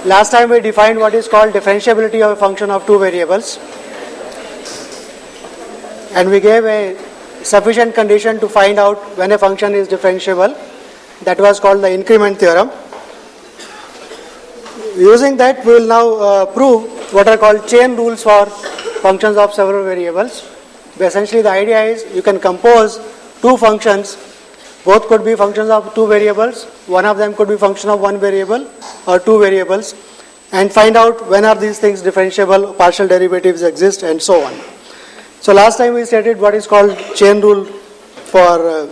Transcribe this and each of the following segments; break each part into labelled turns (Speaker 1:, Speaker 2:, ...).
Speaker 1: Last time we defined what is called differentiability of a function of two variables, and we gave a sufficient condition to find out when a function is differentiable. That was called the increment theorem. Using that, we will now prove what are called chain rules for functions of several variables. Essentially, the idea is you can compose two functions. Both could be functions of two variables. One of them could be function of one variable or two variables, and find out when are these things differentiable, partial derivatives exist, and so on. So last time we stated what is called chain rule for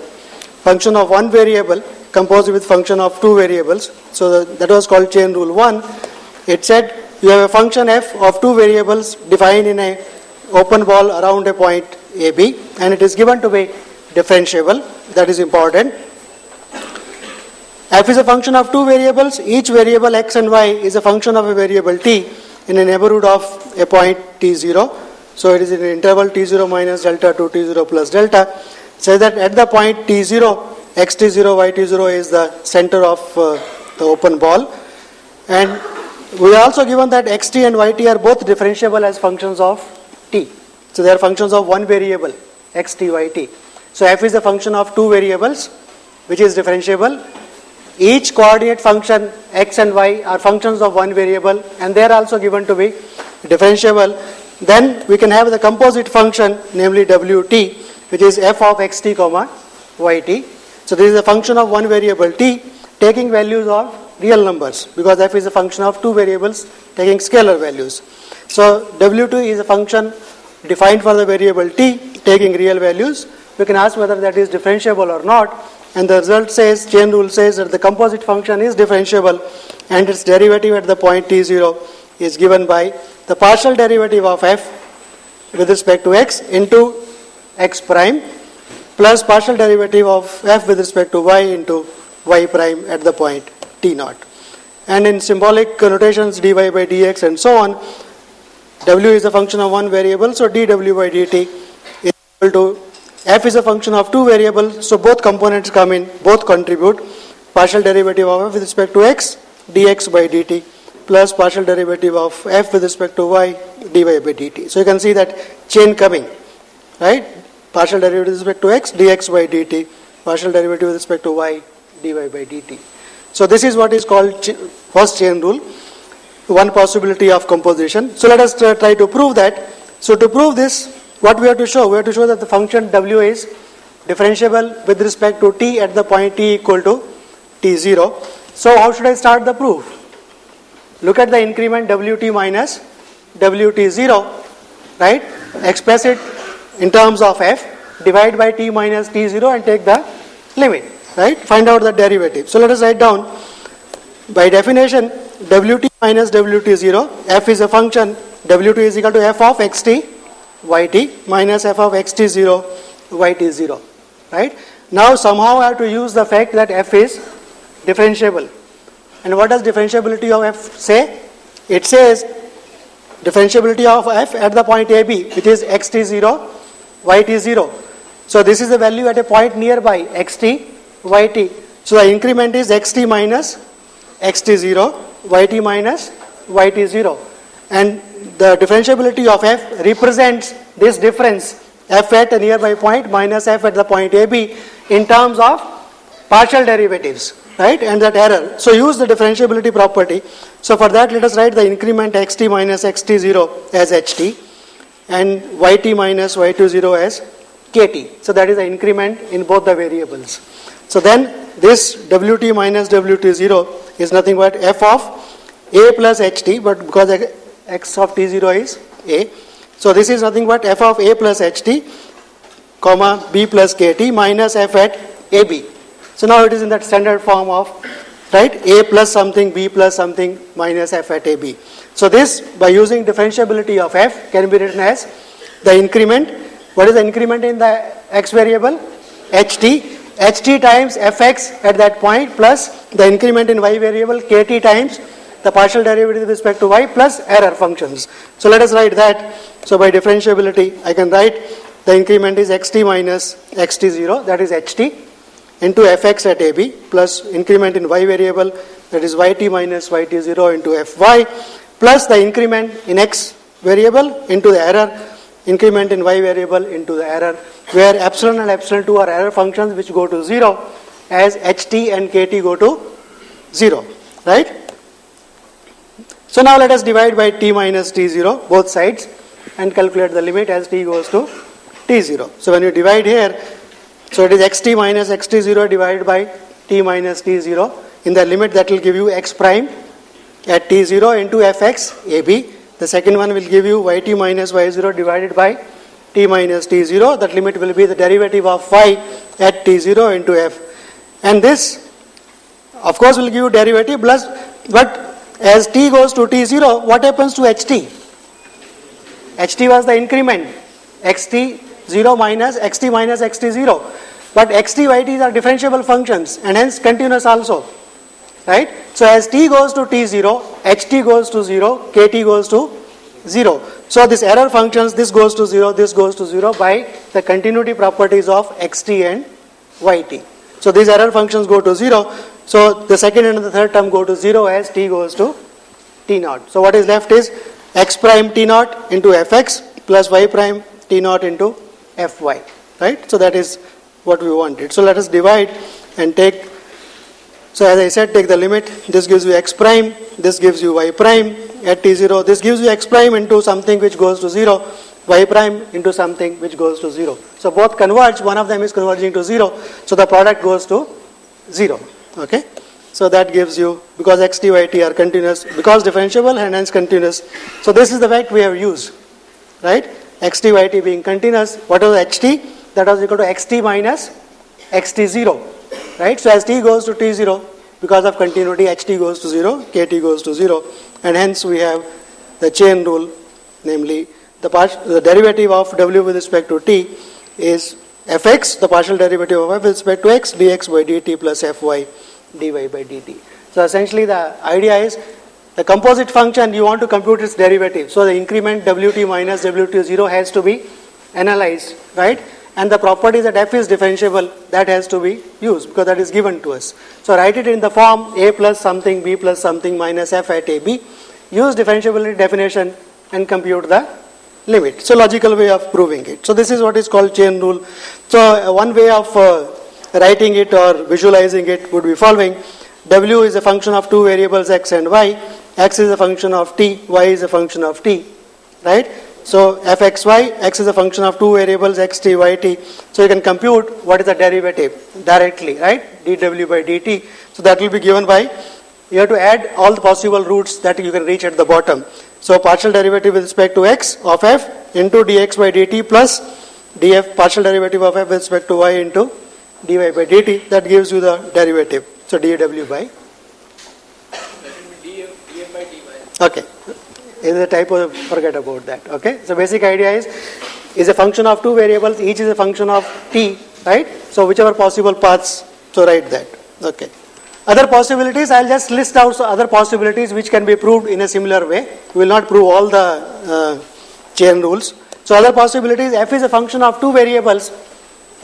Speaker 1: function of one variable composed with function of two variables. So that was called chain rule 1. It said you have a function f of two variables defined in a open ball around a point AB, and it is given to be differentiable. That is important. F is a function of two variables. Each variable x and y is a function of a variable t in a neighborhood of a point t0. So it is in an interval t0 minus delta to t0 plus delta. So that at the point t0, xt0, yt0 is the center of the open ball. And we are also given that xt and yt are both differentiable as functions of t. So they are functions of one variable, xt, yt. So f is a function of two variables which is differentiable. Each coordinate function x and y are functions of one variable, and they are also given to be differentiable. Then we can have the composite function, namely wt, which is f of xt comma yt. So this is a function of one variable t taking values of real numbers, because f is a function of two variables taking scalar values. So w2 is a function defined for the variable t taking real values. We can ask whether that is differentiable or not, and the result says, chain rule says that the composite function is differentiable and its derivative at the point t0 is given by the partial derivative of f with respect to x into x prime plus partial derivative of f with respect to y into y prime at the point t0. And in symbolic notations, dy by dx and so on, w is a function of one variable, so dw by dt is equal to f is a function of two variables, so both components come in, both contribute. Partial derivative of f with respect to x, dx by dt, plus partial derivative of f with respect to y, dy by dt. So you can see that chain coming, right? Partial derivative with respect to x, dx by dt, partial derivative with respect to y, dy by dt. So this is what is called first chain rule, one possibility of composition. So let us try to prove that. So to prove this, what we have to show? We have to show that the function w is differentiable with respect to t at the point t equal to t0. So how should I start the proof? Look at the increment wt minus wt0, right? Express it in terms of f, divide by t minus t0 and take the limit, right? Find out the derivative. So let us write down, by definition, wt minus wt0, f is a function, wt is equal to f of xt yt minus f of xt0 yt0, right? Now somehow I have to use the fact that f is differentiable. And what does differentiability of f say? It says differentiability of f at the point AB, which is xt0 yt0. So this is the value at a point nearby, xt yt. So the increment is xt minus xt0 yt minus yt0, and the differentiability of f represents this difference, f at a nearby point minus f at the point AB, in terms of partial derivatives, right? And that error. So use the differentiability property. So for that, let us write the increment xt minus xt0 as ht and yt minus yt0 as kt. So that is the increment in both the variables. So then this wt minus wt0 is nothing but f of a plus ht, but because x of t0 is a, so this is nothing but f of a plus ht comma b plus kt minus f at ab. So now it is in that standard form of, right, a plus something, b plus something minus f at ab. So this, by using differentiability of f, can be written as the increment. What is the increment in the x variable? ht times fx at that point plus the increment in y variable kt times the partial derivative with respect to y plus error functions. So let us write that. So by differentiability, I can write the increment is xt minus xt0, that is ht, into fx at AB plus increment in y variable, that is yt minus yt0 into fy, plus the increment in x variable into the error, increment in y variable into the error, where epsilon and epsilon2 are error functions which go to 0 as ht and kt go to 0, right? So now let us divide by t minus t0 both sides and calculate the limit as t goes to t0. So when you divide here, so it is xt minus xt0 divided by t minus t0. In the limit, that will give you x prime at t0 into fx ab. The second one will give you yt minus y0 divided by t minus t0. That limit will be the derivative of y at t0 into f. And this, of course, will give you derivative plus, but as t goes to t0, what happens to ht? ht was the increment, xt0 minus xt0. But xt, yt are differentiable functions and hence continuous also, right? So as t goes to t0, ht goes to 0, kt goes to 0. So this error functions, this goes to 0, this goes to 0 by the continuity properties of xt and yt. So these error functions go to 0. So the second and the third term go to 0 as t goes to t naught. So what is left is x prime t naught into fx plus y prime t naught into fy, right? So that is what we wanted. So let us divide and take, so as I said, take the limit. This gives you x prime, this gives you y prime at t0, this gives you x prime into something which goes to 0, y prime into something which goes to 0. So both converge, one of them is converging to 0, so the product goes to 0. Okay, so that gives you, because xt, yt are continuous, because differentiable and hence continuous. So this is the fact we have used, right? Xt, yt being continuous, what was ht? That was equal to xt minus xt0, right? So as t goes to t0, because of continuity, ht goes to 0, kt goes to 0, and hence we have the chain rule, namely the derivative of w with respect to t is fx, the partial derivative of f with respect to x, dx by dt plus fy dy by dt. So essentially the idea is the composite function, you want to compute its derivative. So the increment wt minus wt0 has to be analyzed, right? And the property that f is differentiable, that has to be used because that is given to us. So write it in the form a plus something, b plus something minus f at ab. Use differentiability definition and compute the limit. So logical way of proving it. So this is what is called chain rule. So one way of writing it or visualizing it would be following. W is a function of two variables x and y. X is a function of t, y is a function of t, right? So fxy, x is a function of two variables x, t, y, t. So you can compute what is the derivative directly, right? dw by dt. So that will be given by, you have to add all the possible roots that you can reach at the bottom. So partial derivative with respect to x of f into dx by dt plus df partial derivative of f with respect to y into dy by dt, that gives you the derivative. So dw by. df by dy. Okay. Is a typo, forget about that. Okay. So basic idea is a function of two variables, each is a function of t, right? So whichever possible paths, so write that. Okay. Other possibilities, I'll just list out other possibilities which can be proved in a similar way. We will not prove all the chain rules. So other possibilities, f is a function of two variables,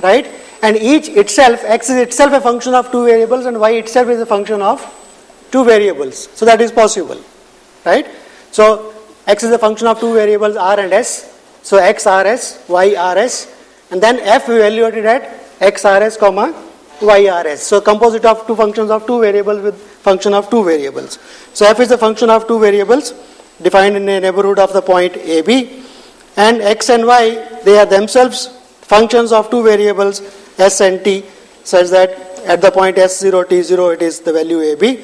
Speaker 1: right? And each itself, x is itself a function of two variables and y itself is a function of two variables. So that is possible, right? So x is a function of two variables r and s. So x rs, y rs, and then f evaluated at x rs comma y rs. So composite of two functions of two variables with function of two variables. So f is a function of two variables defined in a neighborhood of the point AB, and x and y, they are themselves functions of two variables s and t, such that at the point s0 t0 it is the value AB,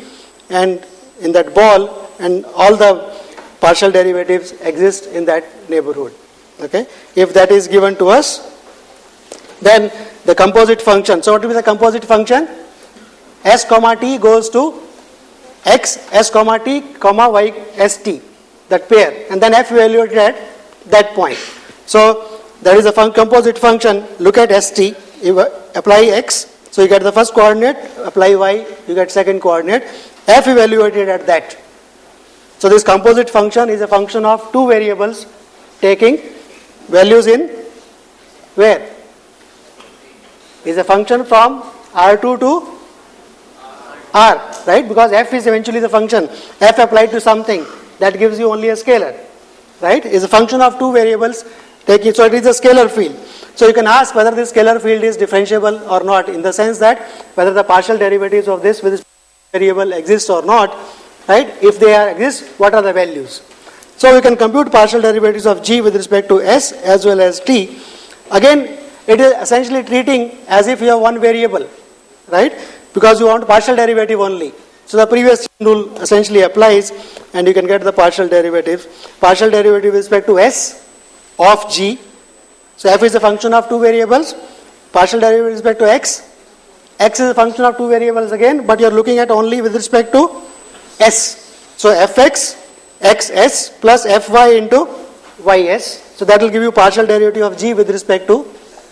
Speaker 1: and in that ball, and all the partial derivatives exist in that neighborhood. Okay, if that is given to us, then the composite function. So what will be the composite function? S comma t goes to x, s comma t comma y st, that pair, and then f evaluated at that point. So there is a composite function. Look at st, you apply x, so you get the first coordinate, apply y, you get second coordinate, f evaluated at that. So this composite function is a function of two variables taking values in where? Is a function from R2 to R, right? Because f is eventually the function. F applied to something, that gives you only a scalar, right? Is a function of two variables. Take it, so it is a scalar field. So you can ask whether this scalar field is differentiable or not, in the sense that whether the partial derivatives of this with this variable exist or not, right? If they exist, what are the values? So we can compute partial derivatives of g with respect to s as well as t. Again, it is essentially treating as if you have one variable, right? Because you want partial derivative only. So the previous rule essentially applies, and you can get the partial derivative. Partial derivative with respect to s of g. So f is a function of two variables. Partial derivative with respect to x. X is a function of two variables again, but you are looking at only with respect to s. So fx, xs plus fy into ys. So that will give you partial derivative of g with respect to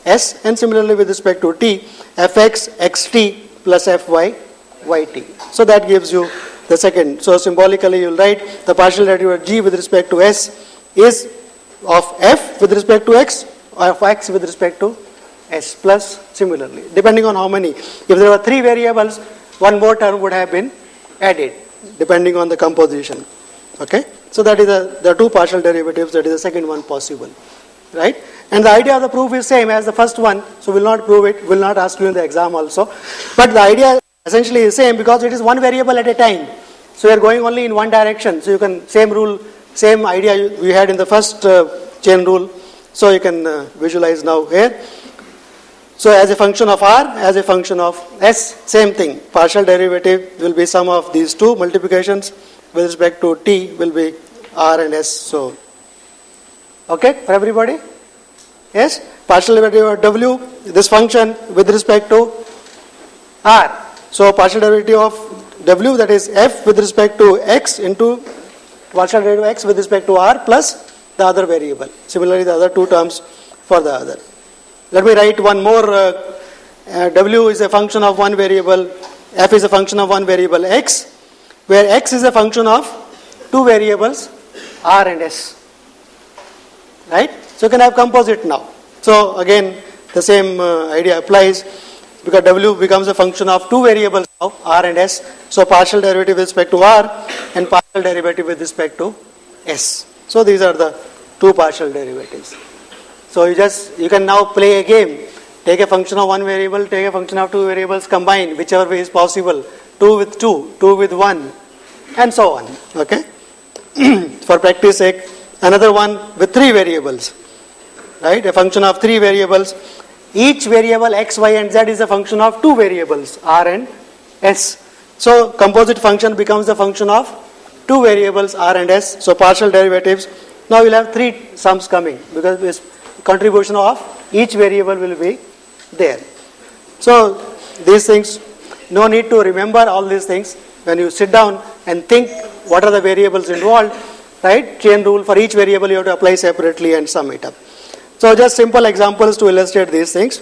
Speaker 1: s, and similarly with respect to t, fx, xt plus fy, yt. So that gives you the second. So symbolically you will write the partial derivative of g with respect to s is of f with respect to x, or of x with respect to s, plus similarly, depending on how many. If there were three variables, one more term would have been added, depending on the composition. Okay? So that is the two partial derivatives, that is the second one possible. Right? And the idea of the proof is same as the first one, so we will not prove it, will not ask you in the exam also. But the idea essentially is same because it is one variable at a time. So we are going only in one direction. So you can, same rule, same idea we had in the first chain rule. So you can visualize now here. So as a function of r, as a function of s, same thing. Partial derivative will be sum of these two multiplications with respect to t will be r and s. So, okay, for everybody? Yes? Partial derivative of w, this function with respect to r. So partial derivative of w, that is f with respect to x into partial derivative of x with respect to r plus the other variable. Similarly, the other two terms for the other. Let me write one more. W is a function of one variable, f is a function of one variable x, where x is a function of two variables r and s. Right? So you can have composite now. So again, the same idea applies, because w becomes a function of two variables now, r and s. So partial derivative with respect to r and partial derivative with respect to s. So these are the two partial derivatives. So you can now play a game. Take a function of one variable, take a function of two variables, combine whichever way is possible. 2 with 2, 2 with 1, and so on. Okay? For practice sake, another one with three variables. Right? A function of three variables. Each variable x, y, and z is a function of two variables, r and s. So composite function becomes the function of two variables, r and s. So partial derivatives. Now you'll have three sums coming, because this contribution of each variable will be there. So these things, no need to remember all these things. When you sit down and think what are the variables involved, right? Chain rule for each variable you have to apply separately and sum it up. So just simple examples to illustrate these things.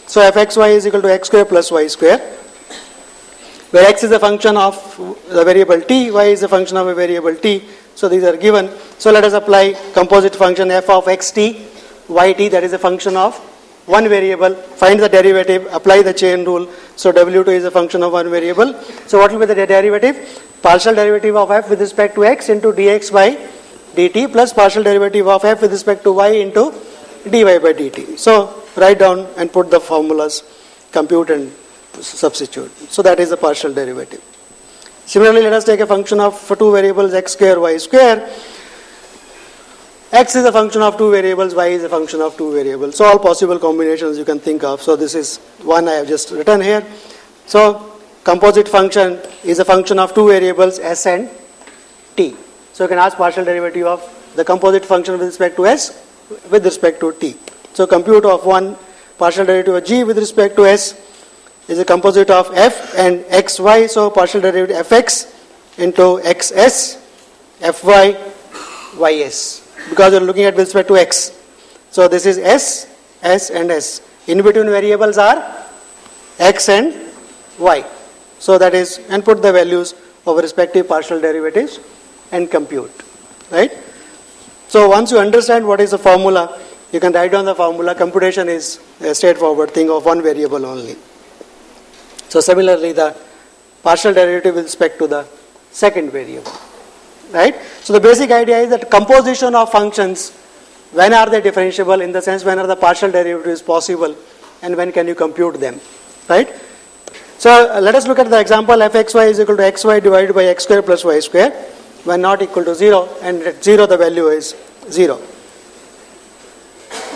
Speaker 1: So fxy is equal to x square plus y square, where x is a function of the variable t, y is a function of a variable t. So these are given. So let us apply composite function f of xt, yt, that is a function of one variable. Find the derivative, apply the chain rule. So w2 is a function of one variable. So what will be the derivative? Partial derivative of f with respect to x into dx by dt plus partial derivative of f with respect to y into dy by dt. So write down and put the formulas, compute and substitute. So that is the partial derivative. Similarly, let us take a function of for two variables x square, y square. X is a function of two variables, y is a function of two variables. So all possible combinations you can think of. So this is one I have just written here. So composite function is a function of two variables, s and t. So you can ask partial derivative of the composite function with respect to s with respect to t. So compute of one partial derivative of g with respect to s is a composite of f and xy. So partial derivative fx into xs, fy, ys. Because you are looking at with respect to x. So this is s, s and s. In between variables are x and y. So that is, and put the values of respective partial derivatives and compute. Right? So once you understand what is the formula, you can write down the formula. Computation is a straightforward thing of one variable only. So similarly, the partial derivative with respect to the second variable, right? So the basic idea is that composition of functions, when are they differentiable, in the sense when are the partial derivatives possible and when can you compute them, right? So let us look at the example fxy is equal to xy divided by x square plus y square when not equal to 0, and at 0 the value is 0.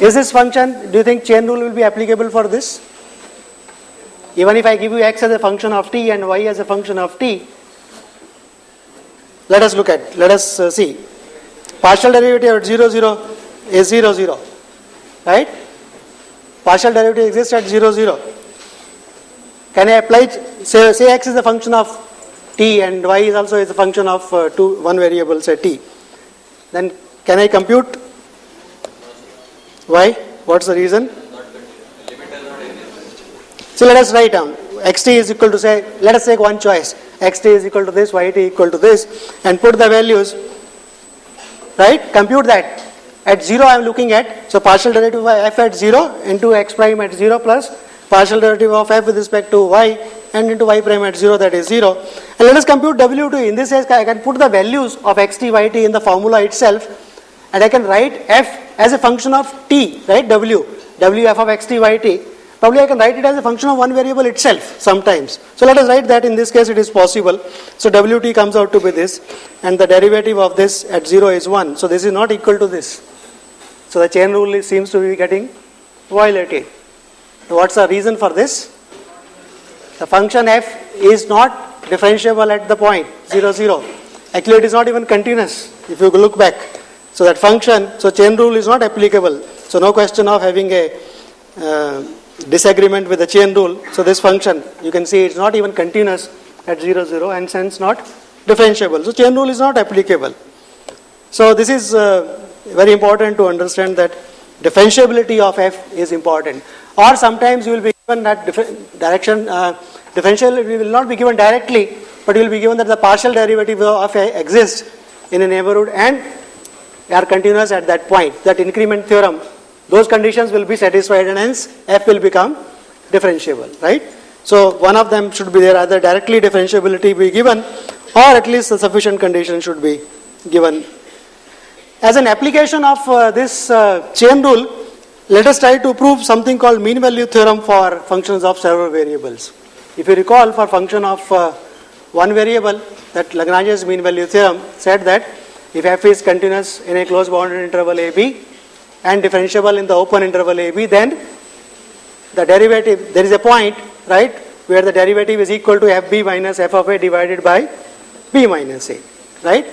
Speaker 1: Is this function, do you think chain rule will be applicable for this? Even if I give you x as a function of t and y as a function of t, let us see. Partial derivative at 0, 0 is 0, 0, right? Partial derivative exists at 0, 0. Can I apply, say x is a function of t and y is also is a function of one variable, say t. Then can I compute y? What's the reason? So let us write down xt is equal to, say, let us take one choice, xt is equal to this, yt equal to this, and put the values, right? Compute that. At 0 I am looking at, so partial derivative of f at 0 into x prime at 0 plus partial derivative of f with respect to y and into y prime at 0, that is 0. And let us compute w2. In this case I can put the values of xt, yt in the formula itself, and I can write f as a function of t, right? w f of xt, yt. Probably I can write it as a function of one variable itself sometimes. So let us write that. In this case it is possible. So wt comes out to be this, and the derivative of this at 0 is 1. So this is not equal to this. So the chain rule seems to be getting violated. What's the reason for this? The function f is not differentiable at the point 0, 0. Actually it is not even continuous if you look back. So that function, so chain rule is not applicable. So no question of having a disagreement with the chain rule. So this function, you can see it's not even continuous at 0, 0 and hence not differentiable. So chain rule is not applicable. So this is very important to understand that differentiability of f is important. Or sometimes you will be given that differential will not be given directly, but you will be given that the partial derivative of a exists in a neighborhood and are continuous at that point. That increment theorem, those conditions will be satisfied and hence f will become differentiable, right? So one of them should be there, either directly differentiability be given or at least a sufficient condition should be given. As an application of this chain rule, let us try to prove something called mean value theorem for functions of several variables. If you recall, for function of one variable, that Lagrange's mean value theorem said that if f is continuous in a closed bounded interval ab and differentiable in the open interval ab, then the derivative, there is a point, right, where the derivative is equal to fb minus f of a divided by b minus a, right?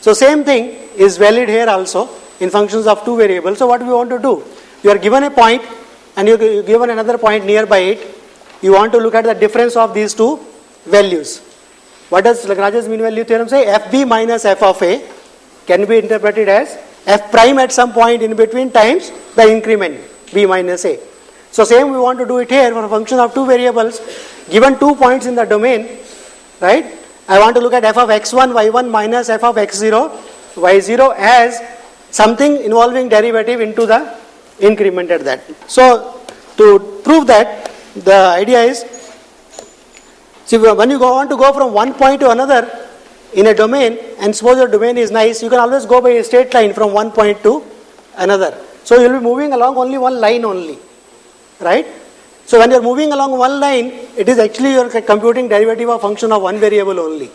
Speaker 1: So same thing is valid here also in functions of two variables. So what we want to do? You are given a point and you are given another point nearby it. You want to look at the difference of these two values. What does Lagrange's mean value theorem say? fb minus f of a can be interpreted as f prime at some point in between times the increment b minus a. So same we want to do it here for a function of two variables given 2 points in the domain, right? I want to look at f of x1 y1 minus f of x0 y0 as something involving derivative into the increment at that. So to prove that, the idea is, see, when you want to go from one point to another in a domain, and suppose your domain is nice, you can always go by a straight line from one point to another. So you will be moving along only one line only, right? So when you are moving along one line, it is actually you are computing derivative of function of one variable only.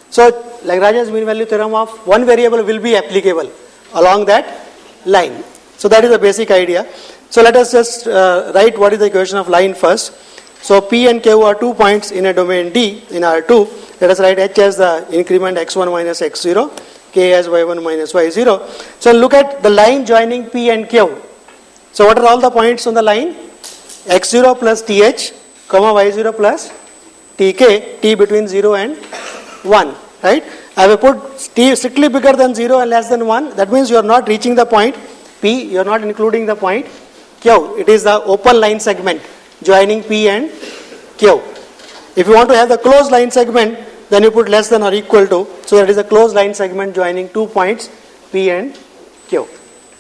Speaker 1: So Lagrange's mean value theorem of one variable will be applicable along that line. So that is the basic idea. So let us just write what is the equation of line first. So P and Q are 2 points in a domain D in R2. Let us write H as the increment x1 minus x0, K as y1 minus y0. So look at the line joining P and Q. So what are all the points on the line? x0 plus th, comma y0 plus tk, t between 0 and 1, right? I will put t strictly bigger than 0 and less than 1. That means you are not reaching the point P, you are not including the point Q. It is the open line segment joining P and Q. If you want to have the closed line segment, then you put less than or equal to. So that is a closed line segment joining 2 points P and Q.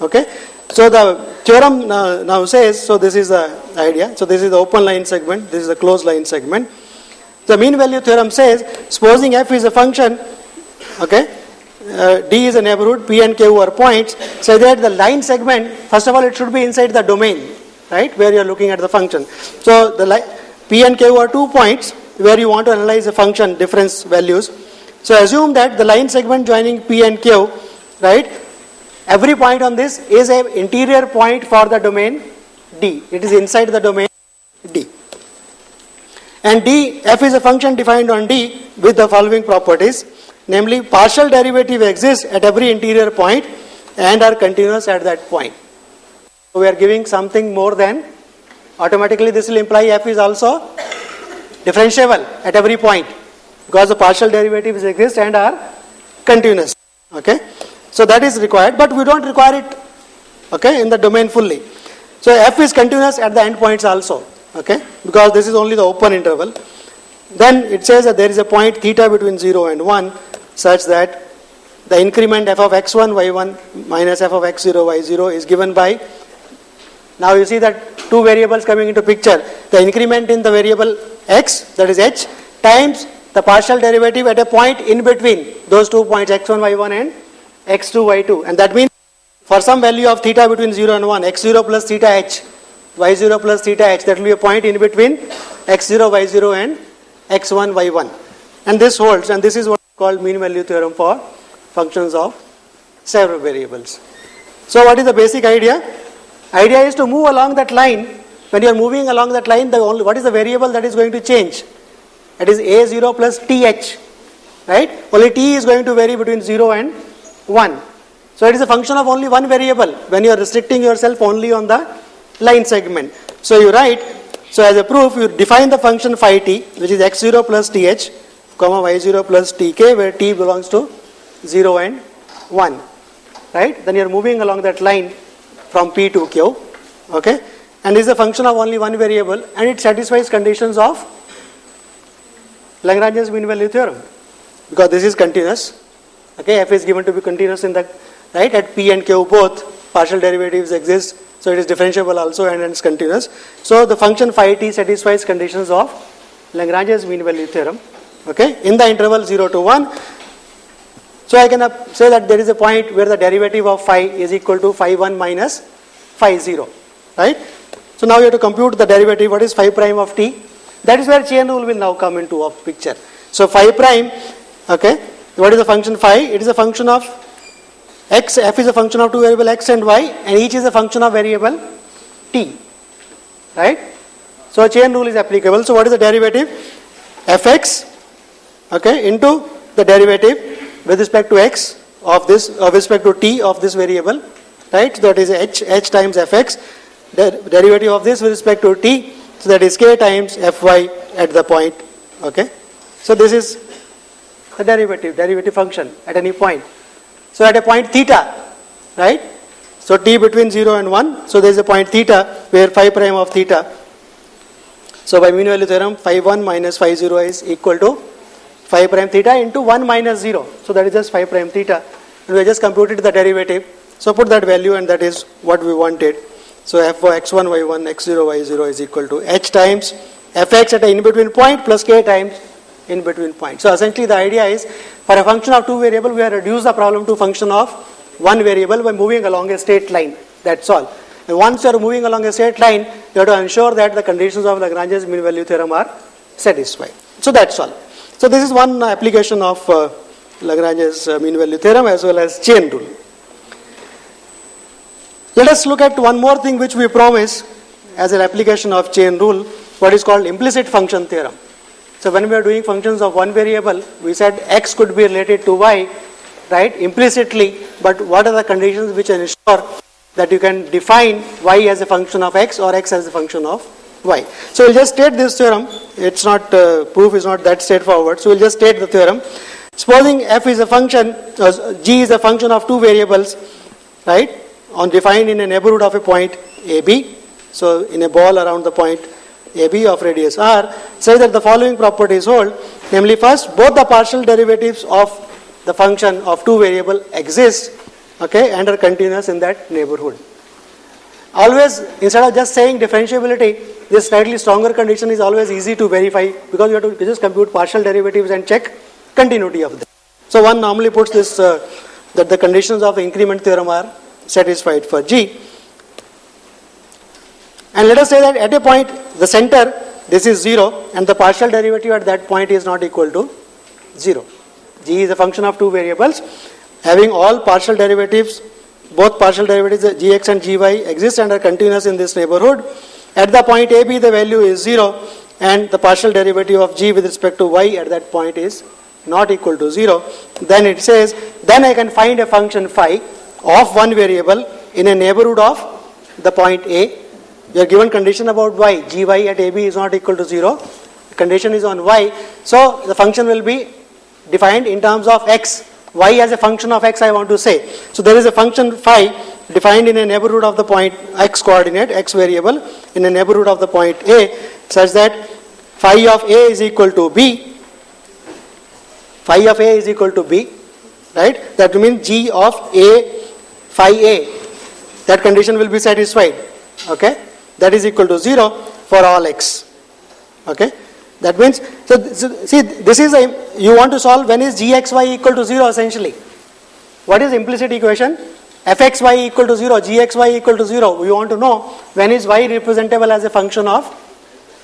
Speaker 1: Okay. So the theorem now says, so this is the idea. So this is the open line segment, this is the closed line segment. The mean value theorem says, supposing f is a function, okay, D is a neighborhood, P and Q are points, so that the line segment, first of all, it should be inside the domain, right, where you are looking at the function. So the P and Q are 2 points where you want to analyze the function difference values. So assume that the line segment joining P and Q, right, every point on this is an interior point for the domain D. It is inside the domain D. And D, f is a function defined on D with the following properties. Namely, partial derivative exists at every interior point and are continuous at that point. So we are giving something more than, automatically this will imply f is also differentiable at every point because the partial derivatives exist and are continuous. Okay, so that is required, but we don't require it, okay, in the domain fully. So f is continuous at the endpoints also, okay, because this is only the open interval. Then it says that there is a point theta between 0 and 1 such that the increment f of x1 y1 minus f of x0 y0 is given by, now you see that two variables coming into picture, the increment in the variable x, that is h, times the partial derivative at a point in between those 2 points x1 y1 and x2 y2, and that means for some value of theta between 0 and 1, x0 plus theta h, y0 plus theta h, that will be a point in between x0 y0 and x1 y1, and this holds, and this is what is called mean value theorem for functions of several variables. So what is the basic idea? Idea is to move along that line. When you are moving along that line, what is the variable that is going to change? It is a0 plus th, right? Only t is going to vary between 0 and 1. So it is a function of only one variable when you are restricting yourself only on the line segment. So you write, so as a proof, you define the function phi t, which is x0 plus th, comma y0 plus tk, where t belongs to 0 and 1, right? Then you are moving along that line from P to Q, okay? And this is a function of only one variable, and it satisfies conditions of Lagrange's mean value theorem because this is continuous, okay? F is given to be continuous in the, right, at P and Q both partial derivatives exist, so it is differentiable also and it's continuous. So the function phi t satisfies conditions of Lagrange's mean value theorem, okay, in the interval 0 to 1. So I can say that there is a point where the derivative of phi is equal to phi 1 minus phi 0, right? So now you have to compute the derivative. What is phi prime of t? That is where chain rule will now come into a picture. So phi prime, okay, what is the function phi? It is a function of x, f is a function of two variable x and y, and each is a function of variable t, right? So chain rule is applicable. So what is the derivative? Fx, okay, into the derivative with respect to x of this, with respect to t of this variable, right? So that is h times fx, the derivative of this with respect to t, so that is k times fy at the point, okay? So this is the derivative function at any point. So at a point theta, right? So t between 0 and 1, so there is a point theta where phi prime of theta. So by mean value theorem, phi 1 minus phi 0 is equal to phi prime theta into 1 minus 0. So that is just phi prime theta. And we have just computed the derivative. So put that value, and that is what we wanted. So f for x1 y1 x0 y0 is equal to h times fx at an in-between point plus k times in-between point. So essentially the idea is, for a function of two variable, we have reduced the problem to function of one variable by moving along a straight line. That's all. And once you are moving along a straight line, you have to ensure that the conditions of Lagrange's mean value theorem are satisfied. So that's all. So this is one application of Lagrange's mean value theorem as well as chain rule. Let us look at one more thing which we promise as an application of chain rule, what is called implicit function theorem. So when we are doing functions of one variable, we said x could be related to y, right, implicitly, but what are the conditions which ensure that you can define y as a function of x or x as a function of y. So we'll just state this theorem. It's not, proof is not that straightforward. So we'll just state the theorem. Supposing f is a function, g is a function of two variables, right, defined in a neighborhood of a point AB. So in a ball around the point AB of radius r, say that the following properties hold. Namely, first, both the partial derivatives of the function of two variable exist, okay, and are continuous in that neighborhood. always, instead of just saying differentiability, this slightly stronger condition is always easy to verify, because you have to just compute partial derivatives and check continuity of them. So one normally puts this, that the conditions of increment theorem are satisfied for G. And let us say that at a point, the center, this is 0, and the partial derivative at that point is not equal to 0. G is a function of two variables, having all partial derivatives, both partial derivatives gx and gy exist and are continuous in this neighborhood. At the point AB, the value is 0, and the partial derivative of g with respect to y at that point is not equal to 0. Then it says, then I can find a function phi of one variable in a neighborhood of the point A. You are given condition about y, gy at AB is not equal to 0. The condition is on y. So the function will be defined in terms of x. Y as a function of x, I want to say. So there is a function phi defined in a neighborhood of the point x coordinate, x variable, in a neighborhood of the point A, such that phi of A is equal to b. Phi of A is equal to b, right? That means g of A phi A. That condition will be satisfied. Okay? That is equal to 0 for all x. Okay? That means, so see, this is you want to solve when is gxy equal to 0 essentially. What is implicit equation? fxy equal to 0, gxy equal to 0. We want to know when is y representable as a function of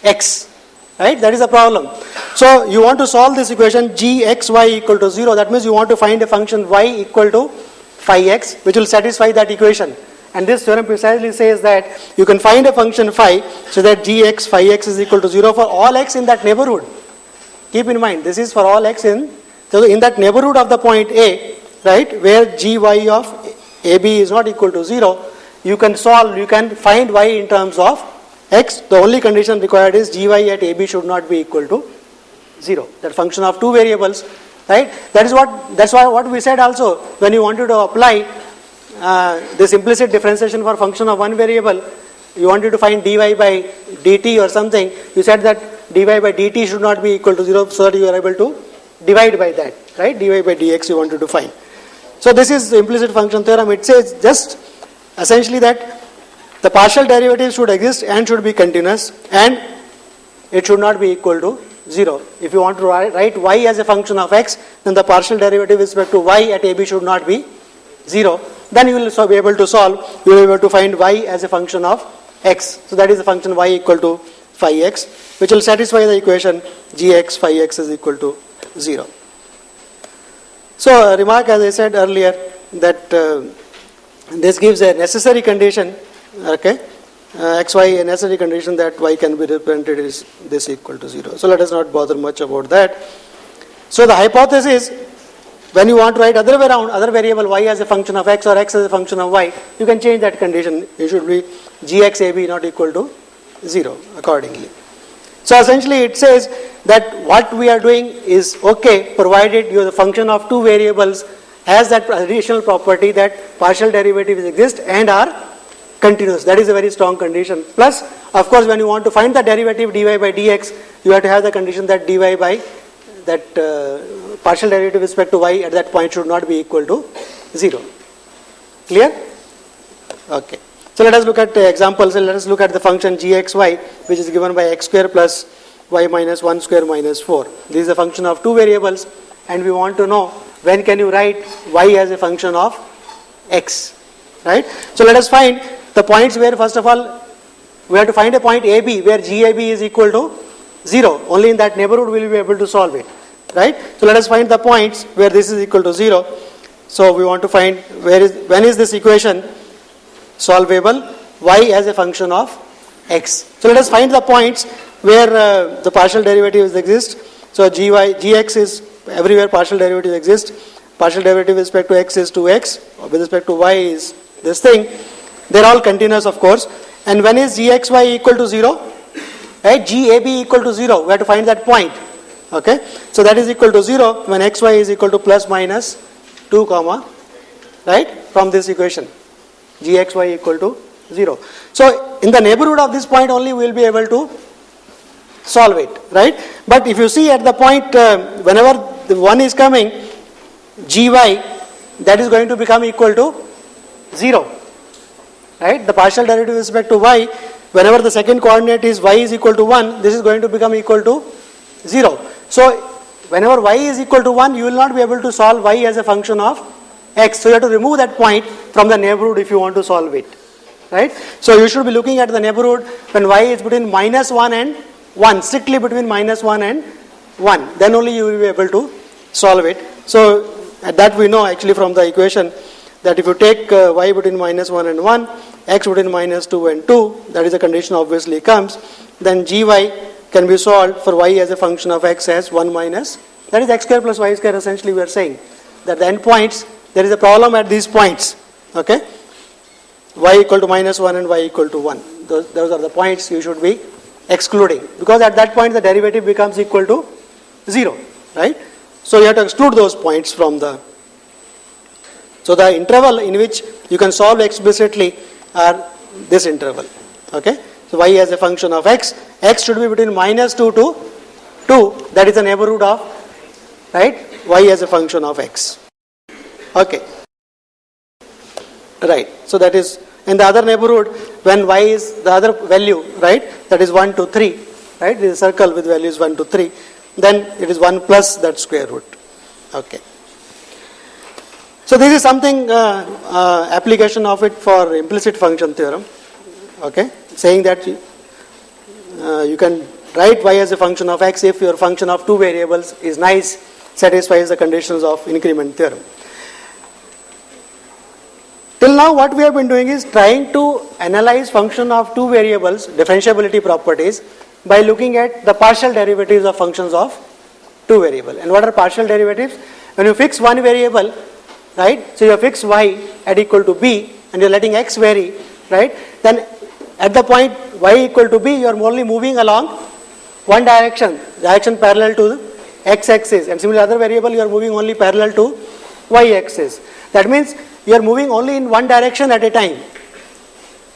Speaker 1: x. Right? That is the problem. So you want to solve this equation gxy equal to 0. That means you want to find a function y equal to phi x, which will satisfy that equation. And this theorem precisely says that you can find a function phi so that gx phi x is equal to 0 for all x in that neighborhood. Keep in mind, this is for all x in that neighborhood of the point A, right, where gy of AB is not equal to 0. You can solve, you can find y in terms of x. The only condition required is gy at AB should not be equal to 0. That function of two variables, right? That's why what we said also, when you wanted to apply this implicit differentiation for function of one variable, you wanted to find dy by dt or something, you said that dy by dt should not be equal to 0 so that you are able to divide by that, right? Dy by dx you wanted to find. So this is the implicit function theorem. It says just essentially that the partial derivative should exist and should be continuous, and it should not be equal to 0. If you want to write y as a function of x, then the partial derivative with respect to y at AB should not be 0. Then you will be able to solve, you will be able to find y as a function of x. So that is the function y equal to phi x, which will satisfy the equation gx phi x is equal to 0. So a remark, as I said earlier, that this gives a necessary condition, okay, xy a necessary condition that y can be represented is this equal to 0. So let us not bother much about that. So the hypothesis, when you want to write other way around, other variable y as a function of x or x as a function of y, you can change that condition. It should be gxab not equal to 0 accordingly. So essentially it says that what we are doing is okay provided the function of two variables has that additional property that partial derivatives exist and are continuous. That is a very strong condition. Plus, of course, when you want to find the derivative dy by dx, you have to have the condition that dy by that partial derivative with respect to y at that point should not be equal to 0. Clear? Okay. So let us look at examples. Let us look at the function gxy, which is given by x square plus y minus 1 square minus 4. This is a function of two variables, and we want to know when can you write y as a function of x, right? So let us find the points where, first of all, we have to find a point AB where gab is equal to 0. Only in that neighborhood will we be able to solve it, right? So let us find the points where this is equal to 0. So we want to find when is this equation solvable, y as a function of x. So let us find the points where the partial derivatives exist. So gx is everywhere partial derivatives exist. Partial derivative with respect to x is 2x, with respect to y is this thing. They are all continuous, of course. And when is gxy equal to 0? Right? Gab equal to 0. We have to find that point. Okay. So that is equal to 0 when xy is equal to plus minus 2 comma, right, from this equation. Gxy equal to 0. So in the neighborhood of this point only we will be able to solve it, right? But if you see at the point whenever the 1 is coming, gy, that is going to become equal to 0. right? The partial derivative with respect to y, whenever the second coordinate is y is equal to 1, this is going to become equal to 0. So whenever y is equal to 1, you will not be able to solve y as a function of x. So you have to remove that point from the neighborhood if you want to solve it, right? So you should be looking at the neighborhood when y is between minus 1 and 1, strictly between minus 1 and 1. Then only you will be able to solve it. So that we know actually from the equation that if you take y between minus 1 and 1, x between minus 2 and 2, that is a condition obviously comes, then gy can be solved for y as a function of x as 1 minus, that is x square plus y square. Essentially we are saying that the endpoints, there is a problem at these points, okay? Y equal to minus 1 and y equal to 1. Those are the points you should be excluding, because at that point the derivative becomes equal to 0, right? So you have to exclude those points from the, so the interval in which you can solve explicitly are this interval, okay? So y as a function of x should be between minus 2 to 2, that is the neighborhood of, right, y as a function of x, okay, right? So that is in the other neighborhood when y is the other value, right, that is 1 to 3, right, this is a circle with values 1 to 3, then it is 1 plus that square root, okay. So this is something application of it for implicit function theorem, okay, saying that you can write y as a function of x if your function of two variables is nice, satisfies the conditions of increment theorem. Till now what we have been doing is trying to analyze function of two variables differentiability properties by looking at the partial derivatives of functions of two variables. And what are partial derivatives? When you fix one variable, right, so you fix y at equal to b and you are letting x vary, right, then at the point y equal to b you are only moving along one direction parallel to the x-axis, and similarly other variable you are moving only parallel to y-axis. That means you are moving only in one direction at a time.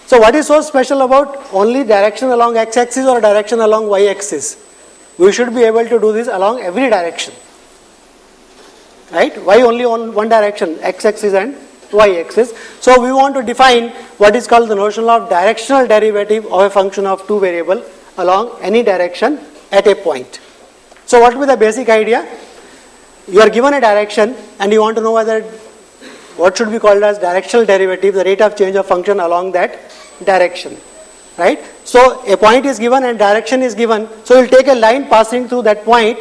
Speaker 1: So what is so special about only direction along x-axis or direction along y-axis? We should be able to do this along every direction, right? Why only on one direction, x-axis and y-axis? So we want to define what is called the notion of directional derivative of a function of two variable along any direction at a point. So what will be the basic idea? You are given a direction and you want to know whether what should be called as directional derivative, the rate of change of function along that direction, right? So a point is given and direction is given, so you will take a line passing through that point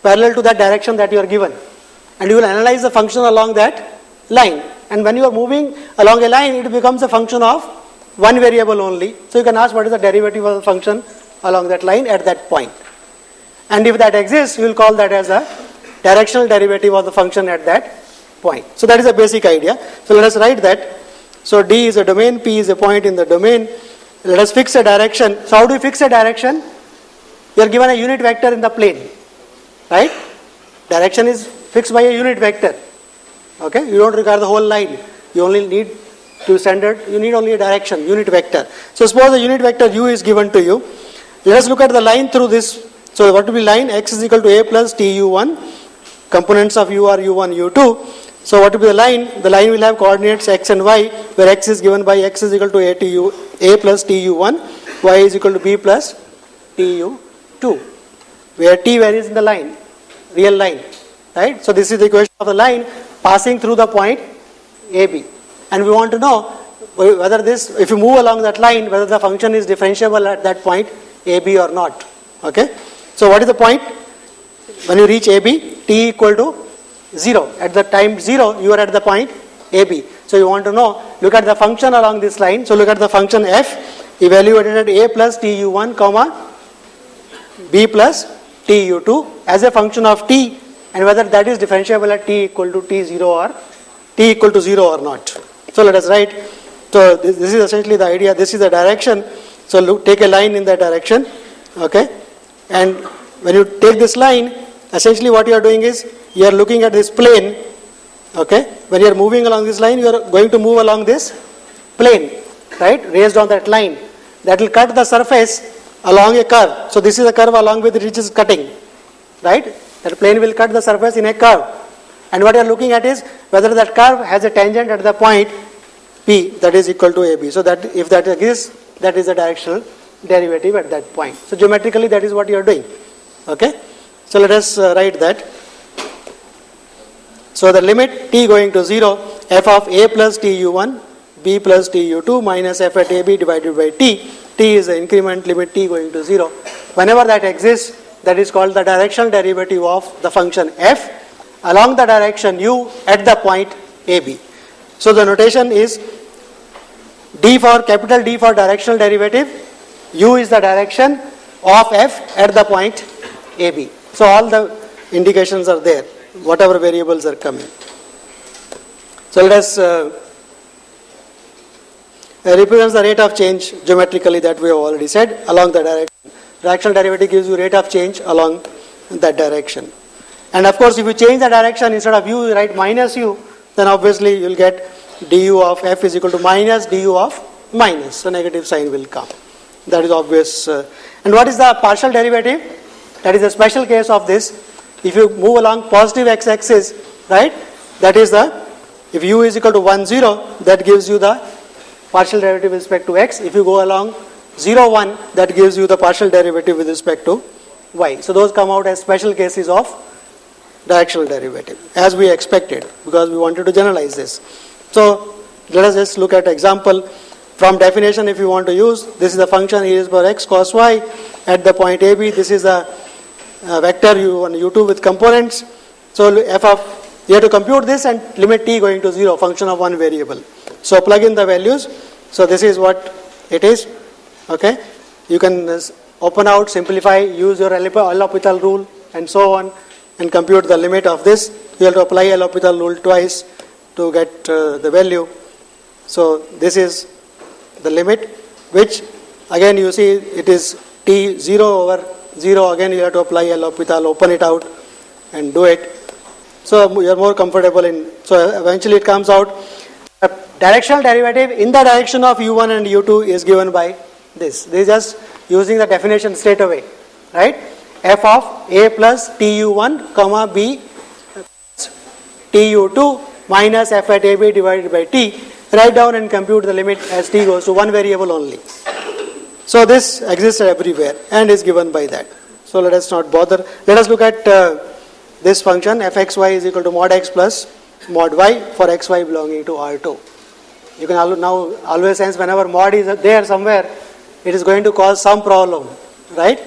Speaker 1: parallel to that direction that you are given, and you will analyze the function along that line, and when you are moving along a line it becomes a function of one variable only, so you can ask what is the derivative of the function along that line at that point, and if that exists you will call that as a directional derivative of the function at that point. So that is the basic idea. So let us write that. So D is a domain, P is a point in the domain. Let us fix a direction. So how do you fix a direction? You are given a unit vector in the plane, right? Direction is fixed by a unit vector, okay? You don't require the whole line. You only need to standard, you need only a direction, unit vector. So suppose the unit vector u is given to you. Let us look at the line through this. So what will be line? X is equal to a plus tu1. Components of u are u1, u2. So what will be the line? The line will have coordinates x and y, where x is given by x is equal to a plus tu1, y is equal to b plus tu2, where t varies in the line, real line, right? So this is the equation of the line passing through the point AB, and we want to know whether this, if you move along that line, whether the function is differentiable at that point AB or not, okay? So what is the point? When you reach AB, t equal to 0. At the time 0, you are at the point AB. So you want to know, look at the function along this line. So look at the function f evaluated at a plus tu1 comma b plus tu2 as a function of t, and whether that is differentiable at t equal to t0 or t equal to 0 or not. So let us write. So this is essentially the idea. This is the direction. So look, take a line in that direction, okay? And when you take this line, essentially what you are doing is you are looking at this plane, okay? When you are moving along this line, you are going to move along this plane, right? Raised on that line. That will cut the surface along a curve. So this is a curve along with which is cutting, right? That plane will cut the surface in a curve. And what you are looking at is whether that curve has a tangent at the point P that is equal to AB. So that if that exists, that is the directional derivative at that point. So geometrically that is what you are doing. Okay. So let us write that. So the limit t going to 0, f of a plus tu1, b plus tu2 minus f at ab divided by t. T is the increment limit t going to 0. Whenever that exists, that is called the directional derivative of the function f along the direction u at the point ab. So the notation is D for capital D for directional derivative, u is the direction of f at the point ab. So all the indications are there, whatever variables are coming. So let us represents the rate of change geometrically that we have already said along the direction. Directional derivative gives you rate of change along that direction. And of course if you change the direction, instead of u you write minus u, then obviously you will get du of f is equal to minus du of minus. So negative sign will come. That is obvious. And what is the partial derivative? That is a special case of this. If you move along positive x-axis, right, that is the, if u is equal to 1, 0, that gives you the partial derivative with respect to x. If you go along 0, 1, that gives you the partial derivative with respect to y. So those come out as special cases of directional derivative, as we expected, because we wanted to generalize this. So let us just look at example. From definition, if you want to use, this is the function e raised power x cos y at the point ab. This is the vector u1 u2 with components. So f of, you have to compute this and limit t going to 0, function of one variable. So plug in the values. So this is what it is. Okay, you can open out, simplify, use your L'Hopital rule and so on, and compute the limit of this. You have to apply L'Hopital rule twice to get the value. So this is the limit, which again you see it is t 0 over 0. Again you have to apply L'Hopital, open it out and do it. So you are more comfortable in. So eventually it comes out. A directional derivative in the direction of u1 and u2 is given by this. This is just using the definition straight away, right? F of a plus tu1 comma b tu2 minus f at ab divided by t. Write down and compute the limit as t goes to one variable only. So this exists everywhere and is given by that. So let us not bother. Let us look at this function fxy is equal to mod x plus mod y for xy belonging to R2. You can now always sense whenever mod is there somewhere, it is going to cause some problem, right?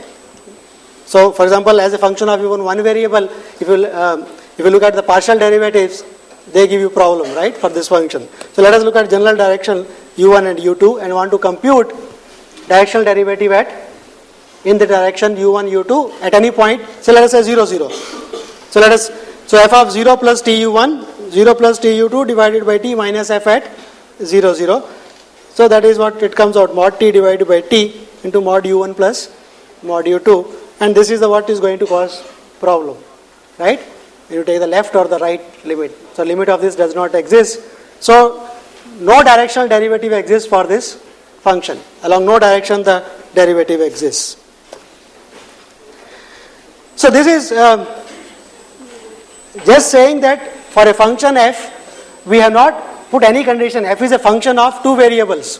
Speaker 1: So for example, as a function of even one variable, if you look at the partial derivatives, they give you problem, right, for this function. So let us look at general direction u1 and u2 and want to compute directional derivative in the direction u1 u2 at any point. So let us say 0 0. So f of 0 plus tu1 0 plus tu2 divided by t minus f at 0 0. So that is what it comes out, mod t divided by t into mod u1 plus mod u2, and this is the what is going to cause problem, right? You take the left or the right limit. So limit of this does not exist. So no directional derivative exists for this function. Along no direction the derivative exists. So this is just saying that for a function f, we have not put any condition. F is a function of two variables.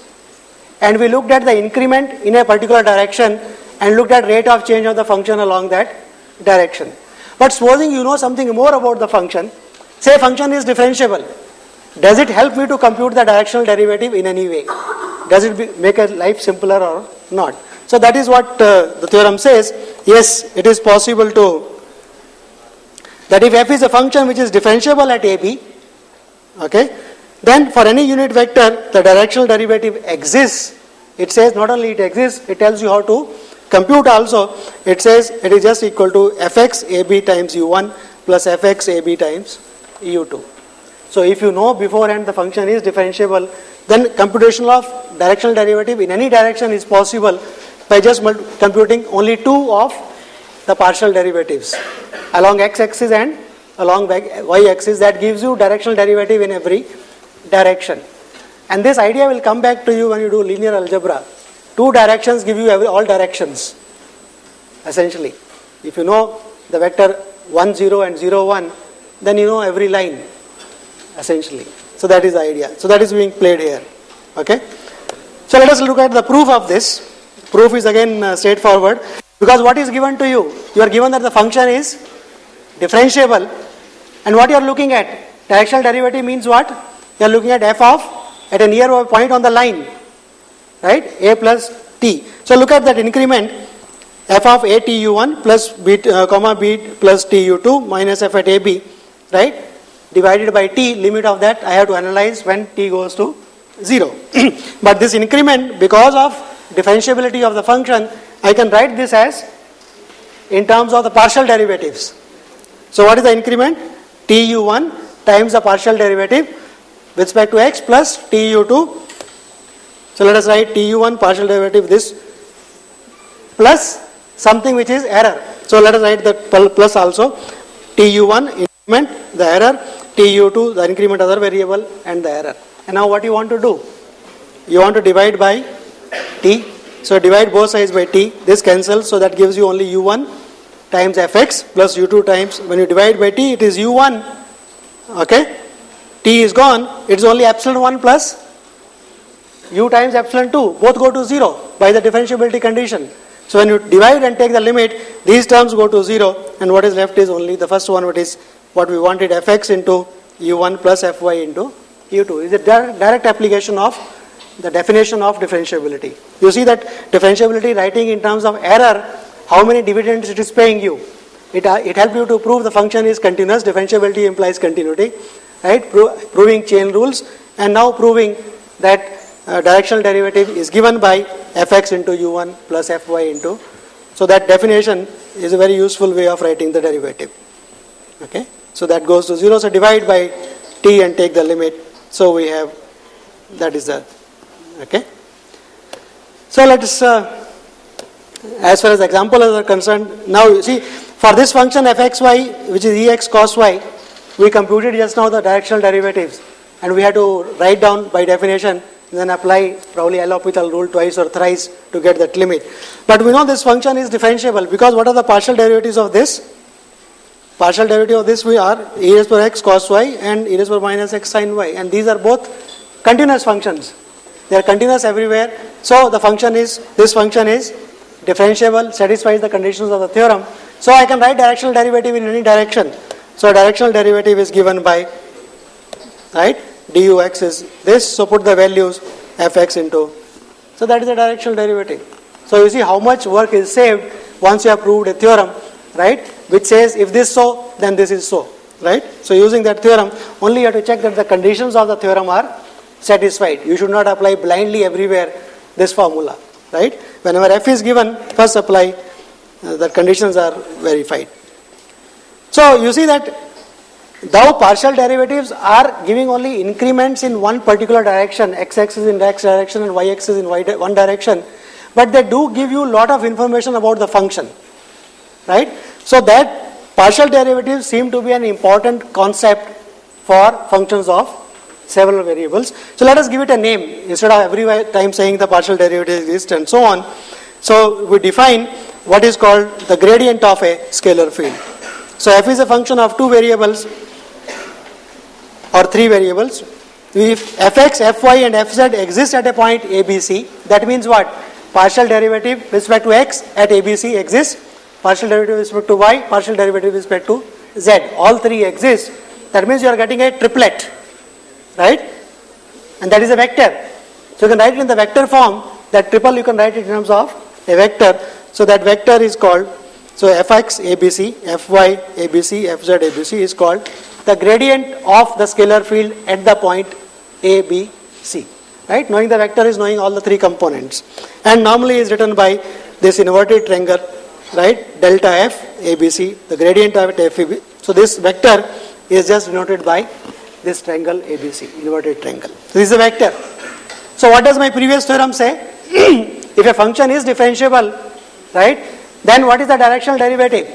Speaker 1: And we looked at the increment in a particular direction and looked at rate of change of the function along that direction. But supposing you know something more about the function, say function is differentiable. Does it help me to compute the directional derivative in any way? Does it make a life simpler or not? So that is what the theorem says. Yes, it is possible to, that if f is a function which is differentiable at ab, okay, then for any unit vector the directional derivative exists. It says not only it exists, it tells you how to compute also. It says it is just equal to fx ab times u1 plus fx ab times u2. So if you know beforehand the function is differentiable, then computation of directional derivative in any direction is possible by just computing only two of the partial derivatives along x-axis and along y-axis. That gives you directional derivative in every direction. And this idea will come back to you when you do linear algebra. Two directions give you all directions, essentially. If you know the vector 1 0 and 0 1, then you know every line, essentially. So that is the idea. So that is being played here. Okay. So let us look at the proof of this. Proof is again straightforward, because what is given to you? You are given that the function is differentiable, and what you are looking at, directional derivative means what? You are looking at f of at a nearby point on the line, right? A plus t. So look at that increment, f of a tu1 plus b comma b plus tu2 minus f at ab, right? Divided by t, limit of that I have to analyze when t goes to 0. But this increment, because of differentiability of the function, I can write this as in terms of the partial derivatives. So what is the increment? tu1 times the partial derivative with respect to x plus tu2. So let us write tu1 partial derivative this plus something which is error. So let us write that plus also. tu1 increment, the error, tu2 the increment other variable, and the error. And now what you want to do? You want to divide by t. So divide both sides by t. This cancels, so that gives you only u1 times fx plus u2 times, when you divide by t, it is u1. Okay? T is gone, it is only epsilon 1 plus u times epsilon 2. Both go to 0 by the differentiability condition. So when you divide and take the limit, these terms go to 0, and what is left is only the first one, what is what we wanted, fx into u1 plus fy into u2. Is a direct application of the definition of differentiability. You see that differentiability writing in terms of error, how many dividends it is paying you. It helps you to prove the function is continuous. Differentiability implies continuity, right? Proving chain rules, and now proving that directional derivative is given by fx into u1 plus fy into. So that definition is a very useful way of writing the derivative. Okay, so that goes to 0. So divide by t and take the limit. So we have, that is the, okay. So let us, as far as examples are concerned, now you see, for this function fxy, which is ex cos y, we computed just now the directional derivatives, and we had to write down by definition, then apply probably L'Hopital rule twice or thrice to get that limit. But we know this function is differentiable, because what are the partial derivatives of this? Partial derivative of this we are e raised power x cos y and e raised power minus x sin y, and these are both continuous functions. They are continuous everywhere. So the function is, this function is differentiable, satisfies the conditions of the theorem. So I can write directional derivative in any direction. So directional derivative is given by, right, dux is this. So put the values fx into. So that is the directional derivative. So you see how much work is saved once you have proved a theorem, right, which says if this so, then this is so, right. So using that theorem, only you have to check that the conditions of the theorem are satisfied. You should not apply blindly everywhere this formula, right. Whenever f is given, first apply the conditions are verified. So you see that though partial derivatives are giving only increments in one particular direction, x-axis in x direction and y-axis in one direction, but they do give you a lot of information about the function, right. So that partial derivatives seem to be an important concept for functions of several variables. So let us give it a name instead of every time saying the partial derivative exists and so on. So we define what is called the gradient of a scalar field. So f is a function of two variables or three variables. If fx, fy and fz exist at a point abc, that means what? Partial derivative with respect to x at abc exists, partial derivative with respect to y, partial derivative with respect to z. All three exist. That means you are getting a triplet, right? And that is a vector. So you can write it in the vector form. That triple you can write it in terms of a vector. So that vector is called, so fx abc, fy abc, fz abc is called the gradient of the scalar field at the point a, b, c. Right? Knowing the vector is knowing all the three components. And normally is written by this inverted triangle, right? Delta f abc, the gradient of it f. So this vector is just denoted by this triangle abc, inverted triangle. So this is a vector. So what does my previous theorem say? If a function is differentiable, right, then what is the directional derivative?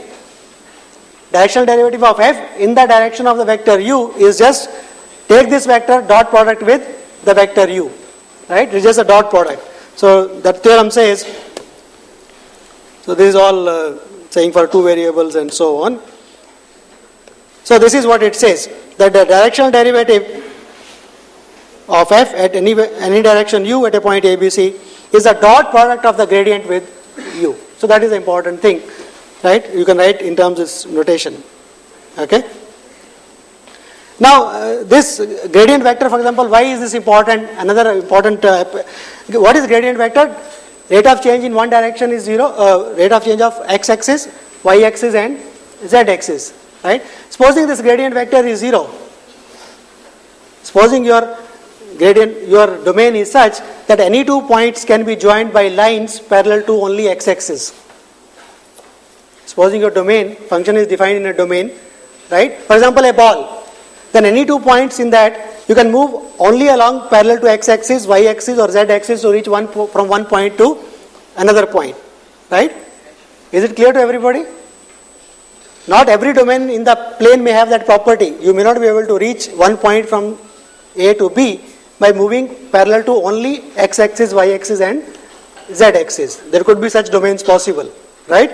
Speaker 1: Directional derivative of f in the direction of the vector u is just take this vector dot product with the vector u, right? It is just a dot product. So that theorem says, so this is all saying for two variables and so on. So this is what it says, that the directional derivative of f at any direction u at a point ABC is the dot product of the gradient with u. So that is the important thing, right? You can write in terms of this notation. Okay. Now this gradient vector, for example, why is this important? Another important, what is gradient vector? Rate of change in one direction is 0, rate of change of x-axis, y-axis and z-axis, right? Supposing this gradient vector is 0, supposing your domain is such that any two points can be joined by lines parallel to only x-axis. Supposing your domain, function is defined in a domain, right? For example, a ball. Then any two points in that, you can move only along parallel to x-axis, y-axis or z-axis to reach from one point to another point, right? Is it clear to everybody? Not every domain in the plane may have that property. You may not be able to reach one point from A to B by moving parallel to only x-axis, y-axis and z-axis. There could be such domains possible, right?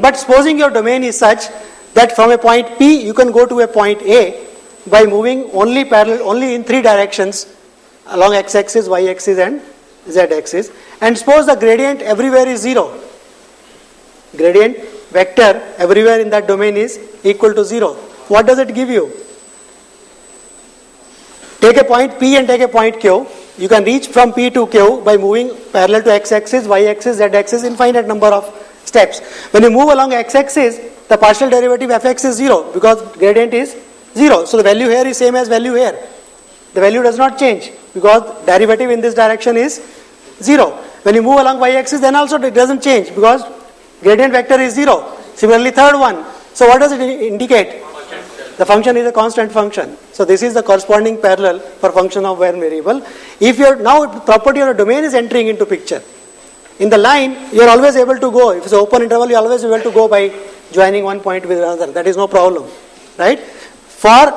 Speaker 1: But supposing your domain is such that from a point P you can go to a point A by moving only in three directions along x-axis, y-axis and z-axis, and suppose the gradient everywhere is 0. Gradient vector everywhere in that domain is equal to 0. What does it give you? Take a point P and take a point Q. You can reach from P to Q by moving parallel to x-axis, y-axis, z-axis infinite number of steps. When you move along x-axis, the partial derivative fx is 0 because gradient is 0. So the value here is same as value here. The value does not change because derivative in this direction is 0. When you move along y-axis, then also it doesn't change because gradient vector is 0. Similarly, third one. So what does it indicate? The function is a constant function. So this is the corresponding parallel for function of one variable. If your now property of a domain is entering into picture, in the line you are always able to go. If it's an open interval, you are always able to go by joining one point with another. That is no problem, right? For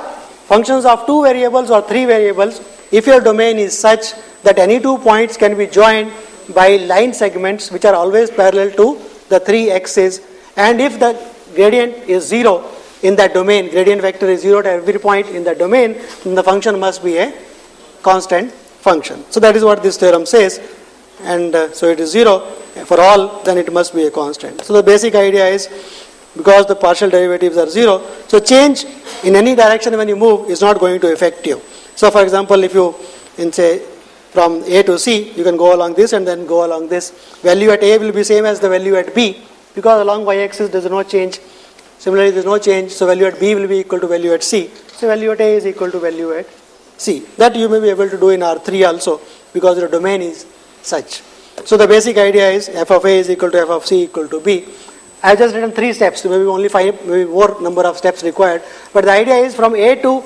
Speaker 1: functions of two variables or three variables, if your domain is such that any two points can be joined by line segments which are always parallel to the three axes, and if the gradient is 0 in that domain, gradient vector is 0 at every point in the domain, then the function must be a constant function. So that is what this theorem says, and so it is 0 for all, then it must be a constant. So the basic idea is, because the partial derivatives are 0, so change in any direction when you move is not going to affect you. So for example, if you say from A to C, you can go along this and then go along this. Value at A will be same as the value at B because along y-axis there is no change. Similarly, there is no change, so value at B will be equal to value at C. So value at A is equal to value at C. That you may be able to do in R3 also because your domain is such. So the basic idea is f of A is equal to f of C equal to B. I have just written 3 steps, so maybe only 5, maybe more number of steps required. But the idea is from A to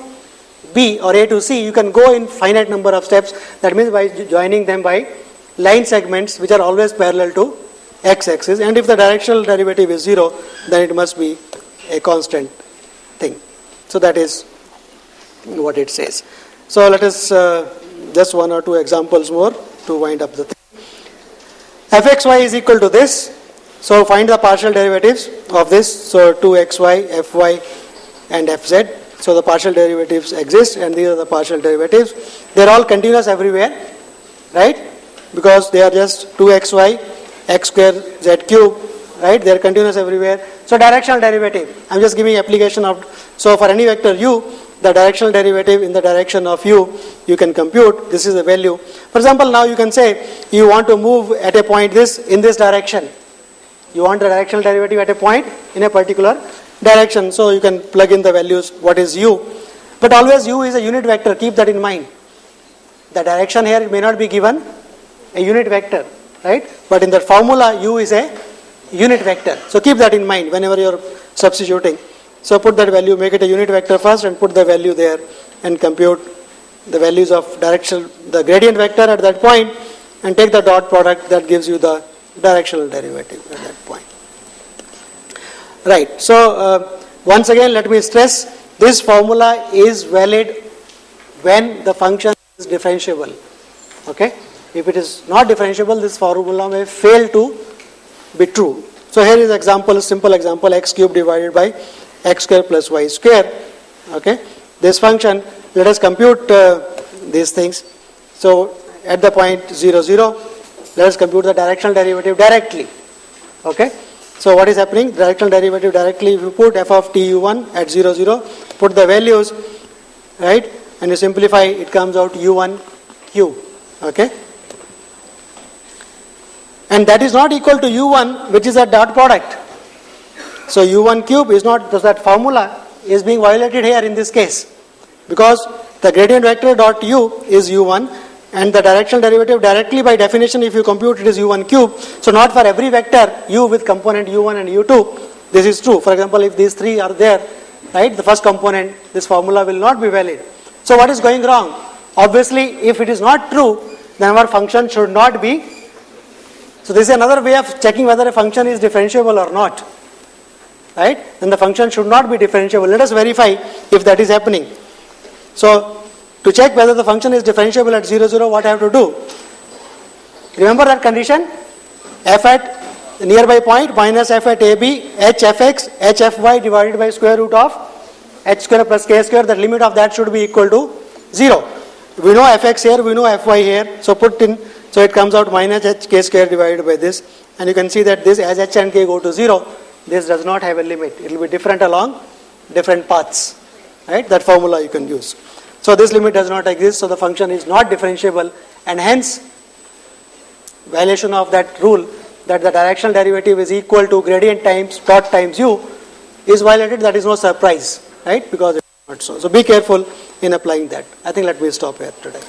Speaker 1: B or A to C, you can go in finite number of steps. That means by joining them by line segments which are always parallel to x-axis. And if the directional derivative is 0, then it must be a constant thing. So that is what it says. So let us just one or two examples more to wind up the thing. fxy is equal to this. So find the partial derivatives of this. So 2xy, fy and fz. So the partial derivatives exist and these are the partial derivatives. They are all continuous everywhere, right? Because they are just 2xy, x square, z cube, right? They are continuous everywhere. So directional derivative, I am just giving application of, so for any vector u, the directional derivative in the direction of u, you can compute. This is the value. For example, now you can say you want to move at a point in this direction. You want the directional derivative at a point in a particular direction. So you can plug in the values, what is u. But always u is a unit vector, keep that in mind. The direction here may not be given a unit vector, right? But in the formula u is a unit vector. So keep that in mind whenever you are substituting. So put that value, make it a unit vector first and put the value there and compute the values of the gradient vector at that point and take the dot product that gives you the directional derivative at that point. Right. So once again let me stress, this formula is valid when the function is differentiable. Okay. If it is not differentiable, this formula may fail to be true. So here is example, simple example, x cube divided by x square plus y square. Okay. This function, let us compute these things. So at the point 0, 0, let us compute the directional derivative directly. Okay. So what is happening? Directional derivative directly, if you put f of t u1 at 0, 0, put the values, right, and you simplify, it comes out u1 q. Okay. And that is not equal to u1, which is a dot product. So u1 cube is not, that formula is being violated here in this case, because the gradient vector dot u is u1, and the directional derivative directly by definition, if you compute, it is u1 cube. So not for every vector u with component u1 and u2 this is true. For example, if these three are there, right, the first component, this formula will not be valid. So what is going wrong? Obviously, if it is not true, then our function should not be. So this is another way of checking whether a function is differentiable or not, right? Then the function should not be differentiable. Let us verify if that is happening. So to check whether the function is differentiable at 0, 0, what I have to do? Remember that condition? F at the nearby point minus f at ab, h fx, h fy divided by square root of h square plus k square, the limit of that should be equal to 0. We know fx here, we know fy here, so put in, so it comes out minus h k square divided by this, and you can see that this, as h and k go to 0, this does not have a limit. It will be different along different paths, right? That formula you can use. So this limit does not exist, so the function is not differentiable, and hence violation of that rule that the directional derivative is equal to gradient times dot times u is violated. That is no surprise, right? Because it's not so. So be careful in applying that. I think let me stop here today.